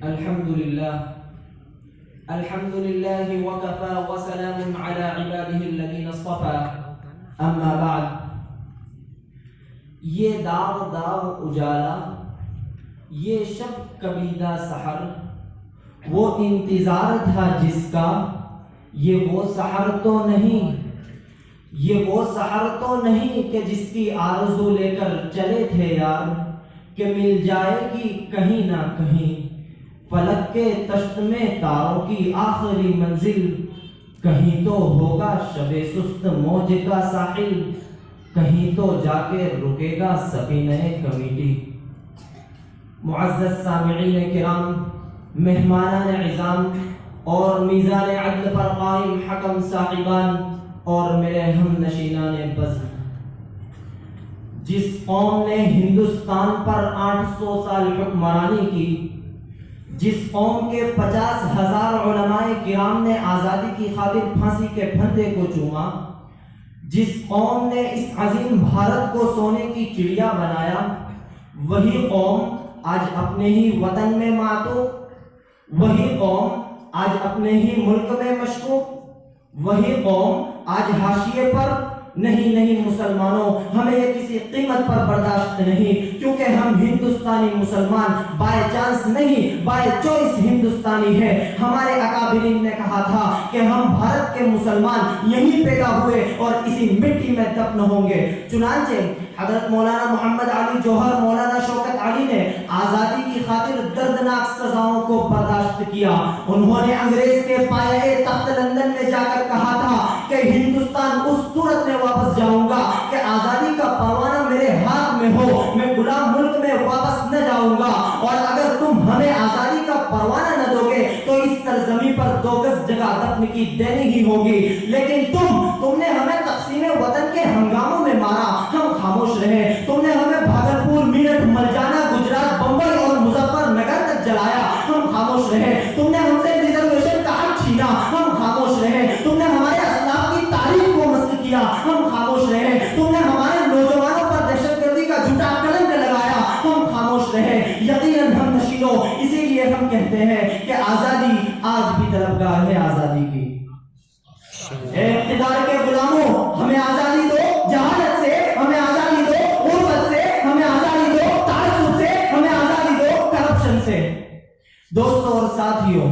الحمد لله وكفى وسلام على عباده الذين اصطفى اما بعد. یہ داغ اجالا، یہ شب کبیدہ سحر، وہ انتظار تھا جس کا، یہ وہ سحر تو نہیں، یہ وہ سحر تو نہیں کہ جس کی آرزو لے کر چلے تھے یار، کہ مل جائے گی کہیں نہ کہیں فلک کے تشت میں تاروں کی آخری منزل، کہیں تو ہوگا شب سست موج کا ساحل، کہیں تو جا کے رکے گا سفینہ کمیٹی. معزز سامعین کرام، مہمانان عظام اور میزان عدل پر قائم حکم صاحبان اور میرے ہم نشینان بزم، جس قوم نے ہندوستان پر 800 سال حکمرانی کی، جس قوم کے 50,000 علماء کرام نے آزادی کی خاطر پھانسی کے پھندے کو چوما، جس قوم نے اس عظیم بھارت کو سونے کی چڑیا بنایا، وہی قوم آج اپنے ہی وطن میں معطوف، وہی قوم آج اپنے ہی ملک میں مشکوک، وہی قوم آج حاشیے پر. نہیں مسلمانوں، ہمیں یہ کسی قیمت پر برداشت نہیں، کیونکہ ہم ہندوستانی مسلمان بائی چانس نہیں، بائی چوائس ہندوستانی ہے. ہمارے اکابرین نے کہا تھا کہ ہم بھارت کے مسلمان یہیں پیدا ہوئے اور اسی مٹی میں دفن ہوں گے. چنانچہ حضرت مولانا محمد علی جوہر، مولانا شوکت علی نے آزادی کی خاطر دردناک سزاؤں کو برداشت کیا. انہوں نے انگریز کے پائے تخت لندن میں جا کر کہا تھا کہ ہندوستان اس صورت میں واپس جاؤں گا کہ آزادی کا پروانہ میرے ہاتھ میں ہو، میں غلام ملک میں واپس نہ جاؤں گا، اور اگر تم ہمیں آزادی کا پروانہ نہ دو گے تو اس سرزمین پر 2 گز جگہ دفن کی دینی ہی ہوگی. لیکن تم نے ہمیں تقسیم وطن کے ہنگاموں میں مارا، ہم خاموش رہے. تم نے ہمیں بھاگلپور، میرٹھ، ملجانہ، گجرات، بمبئی اور مظفر نگر تک جلایا، ہم خاموش رہے. تم نے ہم سے ریزرویشن کا حق چھینا، ہم خاموش رہے. تم نے ہمارے اسلاف کی تاریخ کو مسخ کیا، ہم خاموش رہے. تم نے ہمارے نوجوانوں پر دہشت گردی کا جھوٹا کلنک لگایا، ہم خاموش رہے. یقیناً ہم نشینوں، اسی لیے ہم کہتے ہیں کہ آزادی آج بھی طلبگار ہے آزادی کی. اقتدار کے غلاموں، ہمیں آزادی دو جہالت سے، ہمیں آزادی دو غربت سے، ہمیں آزادی دو تعصب سے، ہمیں آزادی دو کرپشن سے. دوستوں اور ساتھیوں،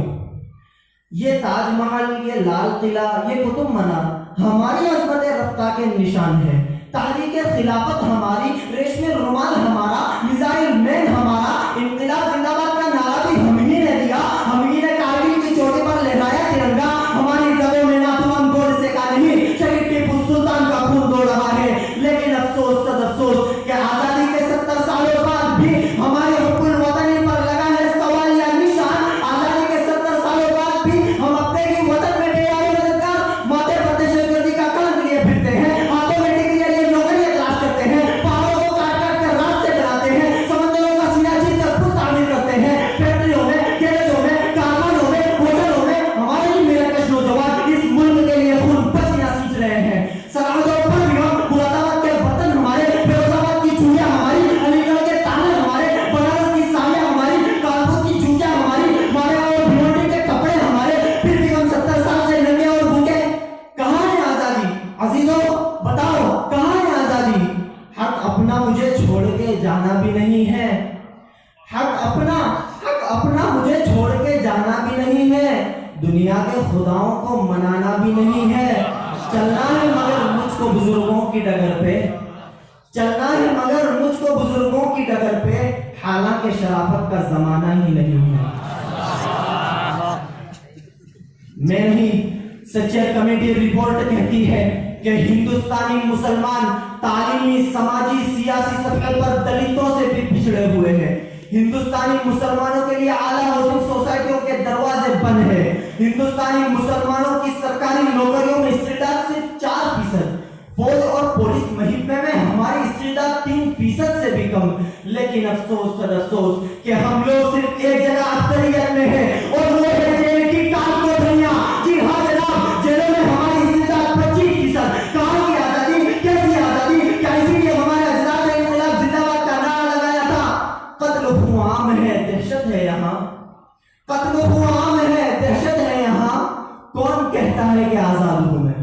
یہ تاج محل، یہ لال قلعہ، یہ قطب مینار ہماری عظمت رفتہ کے نشان ہے. تحریک خلافت ہماری، ریشم رومال ہمارا، میزائل مین ہمارا، انقلاب زندہ باد کا نعرہ بھی ہم ہی نے دیا، ہم ہی نے کارگل کی چوٹی پر لہرایا ترنگا. ہماری رگوں میں ناتوان گوڈ سے کا نہیں، شہید ٹیپو سلطان کا خون دوڑ رہا ہے. لیکن افسوس صد افسوس کہ آزادی کے 70 سالوں بعد بھی ہمارے حب الوطنی پر لگا ہے سوالیہ نشان. آزادی کے 70 سالوں بعد بھی ہم اپنے ہی وطن میں بے یاری مددگار، ماتھے پر دہشت گردی کا کلنک لیے پھرتے ہیں، ہاتھوں میں ڈگری لیے نوکریاں تلاش کرتے ہیں، پہاڑوں کو کاٹ کاٹ کر راستے چلاتے ہیں، سمندروں کا سینہ چیر کر خود تعمیر کرتے ہیں. فیکٹریوں میں، گیرجوں میں، کارخانوں میں، ہوٹلوں میں ہمارے ہی میرکش نوجوان اس ملک کے لیے خون پسینہ سینچ رہے ہیں. سرحدوں پر بھی ہم، مراد آباد کے برتن ہمارے، فیروز آباد کی چوڑیاں ہماری، علی گڑھ کے تالے ہمارے، بنارس کی ساڑیاں ہماری، کانپور کی جوتیاں ہماری، مالیگاؤں اور بھیونڈی کے کپڑے ہمارے. پھر بھی ہم 70 سال سے ننگے اور بھوکے. کہاں ہے آزادی؟ عزیزوں بتاؤ کہاں ہے آزادی؟ حق اپنا مجھے چھوڑ کے جانا بھی نہیں ہے، حق اپنا مجھے چھوڑ کے جانا بھی نہیں ہے، دنیا کے خداؤں کو منانا بھی نہیں ہے. چلنا ہے مگر مجھ کو بزرگوں کی ڈگر پہ، چلنا ہے مگر مجھ کو بزرگوں کی ڈگر پہ، حالانکہ شرافت کا زمانہ ہی نہیں ہے. میں نہیں، سچر کمیٹی رپورٹ کہتی ہے کہ ہندوستانی مسلمان تعلیمی، سماجی، سیاسی سطح پر دلتوں سے بھی پچھڑے ہوئے ہیں. ہندوستانی مسلمانوں کے لیے اعلیٰ ہاؤسنگ سوسائٹیوں کے دروازے بند ہیں. ہندوستانی مسلمانوں کی سرکاری نوکریوں میں استعداد صرف 4%، فوج اور پولیس محکمے میں ہماری استعداد 3% سے بھی کم. لیکن افسوس صد افسوس کہ ہم لوگ صرف ایک جگہ اکثریت میں ہیں، اور وہ ہے جیل کی کال کوٹھریاں. جی ہاں جناب، جیلوں میں ہماری استعداد 25%. کہاں کی آزادی؟ کیسی آزادی؟ کیا اسی لیے ہمارے اجداد نے انقلاب زندہ باد کا نعرہ لگایا تھا؟ قتل عام ہے، دہشت ہے یہاں. قتل و عام ہے، دہشت ہے یہاں، کون کہتا ہے کہ آزاد ہوں میں؟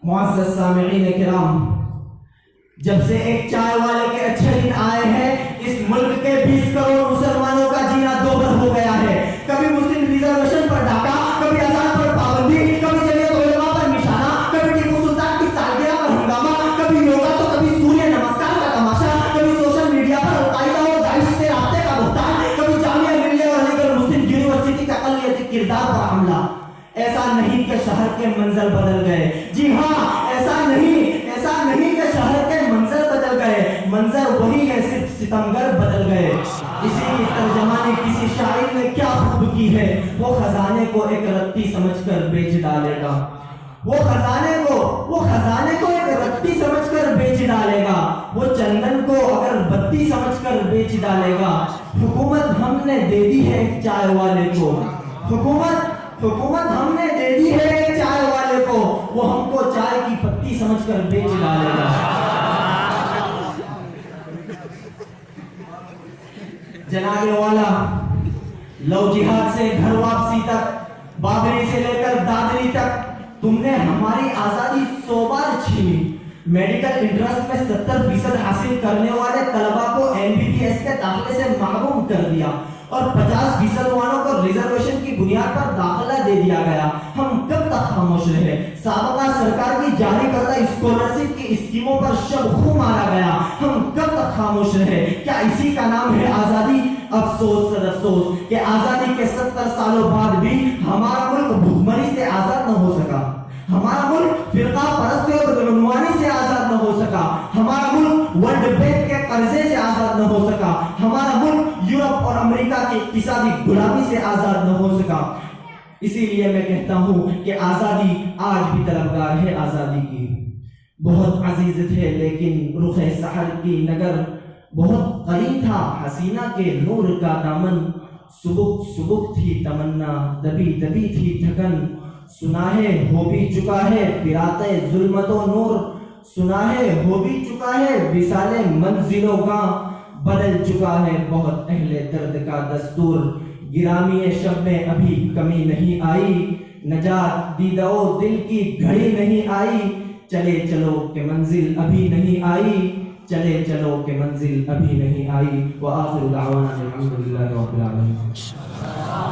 معزز سامعین کرام، جب سے ایک چائے والے کے اچھے دن آئے ہیں، اس ملک کے 20 کروڑ مسلمانوں کا جینا دوبر ہو گیا ہے۔ کبھی مسلم ریزرویشن پر ڈاکہ، کبھی آزاد پر پابندی، کبھی جمعیت علماء پر نشانہ، کبھی ٹیپو سلطان کی سالگرہ پر ہنگامہ، کبھی یوگا تو کبھی سوریہ نمسکار کا تماشا، کبھی سوشل میڈیا پر القاعدہ اور داعش سے رابطے کا بہتان، کبھی جامعہ ملیہ اور علی گڑھ مسلم یونیورسٹی کا اقلیتی کردار پر حملہ۔ ایسا نہیں کہ شہر کے منظر بدل گئے، جی ہاں، ایسا نہیں کہ شہر کے منظر بدل گئے، منظر وہی ہے، صرف ستمگر بدل گئے۔ اسی کی ترجمانی کسی شاعر نے کیا خوب کی ہے، وہ خزانے کو ایک رتی سمجھ کر بیچ ڈالے گا، وہ خزانے کو ایک رتی سمجھ کر بیچ ڈالے گا، وہ چندن کو اگر بتی سمجھ کر بیچ ڈالے گا۔ حکومت ہم نے دے دی ہے ایک چائے والے کو، حکومت ہم نے دے دی ہے ایک چائے والے کو، وہ ہم کو چائے کی پتی سمجھ کر بیچ ڈالے گا۔ جناب والا، لو جہاد سے گھر واپسی تک، بابری سے لے کر دادری تک، تم نے ہماری آزادی 100 بار چھینی۔ میڈیکل انٹرسٹ میں 70% حاصل کرنے والے طلبہ کو MBBS کے داخلے سے محروم کر دیا اور 50% والوں کو ریزرویشن کی بنیاد پر داخلہ دے دیا گیا۔ ہم کب تک خاموش رہے؟ سابقہ سرکار کی جاری کردہ اسکالرشپ کی اسکیموں پر شب خوں مارا گیا، ہم کب تک خاموش رہے؟ کیا اسی کا نام ہے آزادی؟ افسوس سر افسوس کہ آزادی کے 70 سالوں بعد بھی ہمارا ملک بھوکمری سے آزاد نہ ہو سکا، ہمارا ملک فرقہ پرستی اور بدعنوانی سے آزاد نہ ہو سکا، ہمارا ملک ورلڈ بینک کے قرضے سے آزاد نہ ہو سکا، ہمارا ملک یورپ اور امریکہ کی اقتصادی غلامی سے آزاد نہ ہو سکا۔ اسی لیے میں کہتا ہوں کہ آزادی آج بھی طلبگار ہے آزادی کی۔ بہت عزیز تھے لیکن رخ سحر کی نگر، بہت قریب تھا حسینہ کے نور کا دامن، سبک سبک تھی تمنا، دبی دبی تھی تھکن، سنا ہے ہو بھی چکا ہے فراق ظلمت و نور، سنا ہے ہو بھی چکا ہے وصال منزل و گاں، بدل چکا ہے بہت اہل درد کا دستور، گرامی شب میں ابھی کمی نہیں آئی، نجات دیدہ و دل کی گھڑی نہیں آئی، چلے چلو کہ منزل ابھی نہیں آئی، چلے چلو کہ منزل ابھی نہیں آئی۔ وآخر دعوانا الحمدللہ رب العالمین۔